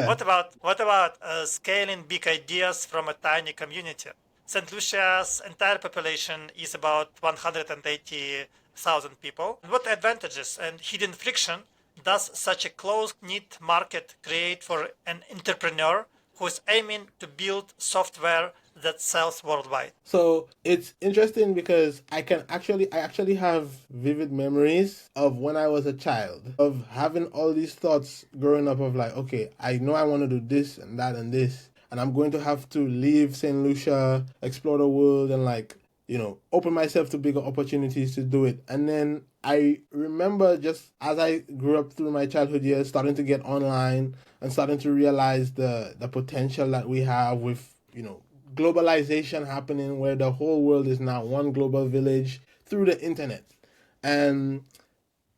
What about scaling big ideas from a tiny community? St. Lucia's entire population is about 180,000 people. What advantages and hidden friction does such a close-knit market create for an entrepreneur who is aiming to build software that sells worldwide? So it's interesting because I actually have vivid memories of when I was a child, of having all these thoughts growing up of like, okay, I know I want to do this and that and this, and I'm going to have to leave St. Lucia, explore the world, and like, open myself to bigger opportunities to do it. And then I remember, just as I grew up through my childhood years, starting to get online and starting to realize the potential that we have with, globalization happening, where the whole world is now one global village through the internet. And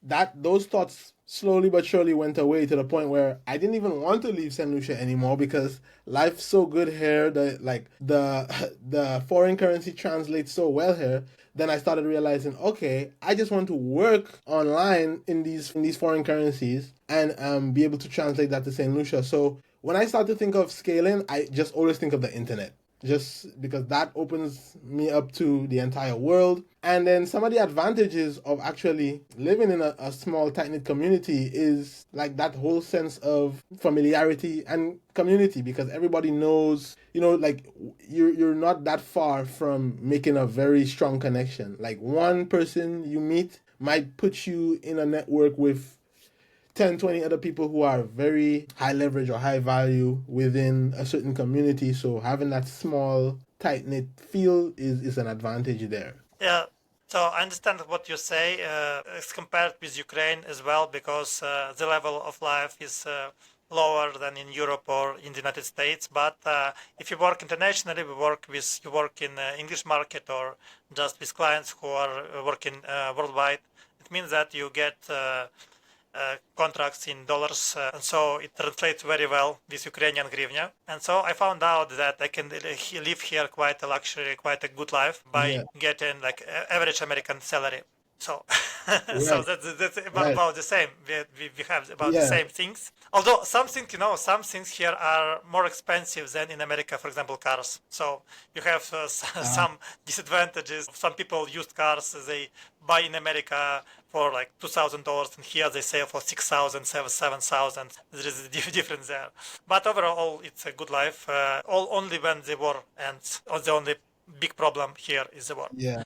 that those thoughts slowly but surely went away to the point where I didn't even want to leave Saint Lucia anymore, because life's so good here. The foreign currency translates so well here. Then I started realizing, okay, I just want to work online in these foreign currencies, and be able to translate that to Saint Lucia. So when I start to think of scaling, I just always think of the internet, just because that opens me up to the entire world. And then some of the advantages of actually living in a small, tight knit community is like that whole sense of familiarity and community, because everybody knows, like you're not that far from making a very strong connection. Like one person you meet might put you in a network with 10, 20 other people who are very high leverage or high value within a certain community. So having that small, tight knit feel is an advantage there. Yeah. So I understand what you say. It's compared with Ukraine as well, because the level of life is lower than in Europe or in the United States. But if you work internationally, you work in English market, or just with clients who are working worldwide. It means that you get contracts in dollars, and so it translates very well with Ukrainian hryvnia. And so I found out that I can live here quite a luxury, quite a good life by Yeah, getting like average American salary. So, so right, that's right. about the same. We have about the Yeah, same things. Although some things here are more expensive than in America. For example, cars. So you have uh, some disadvantages. Some people used cars they buy in America for like $2,000, and here they sell for 6,000, 7,000. There is a difference there. But overall, it's a good life. Only when the war ends, or the only big problem here is the war. yeah.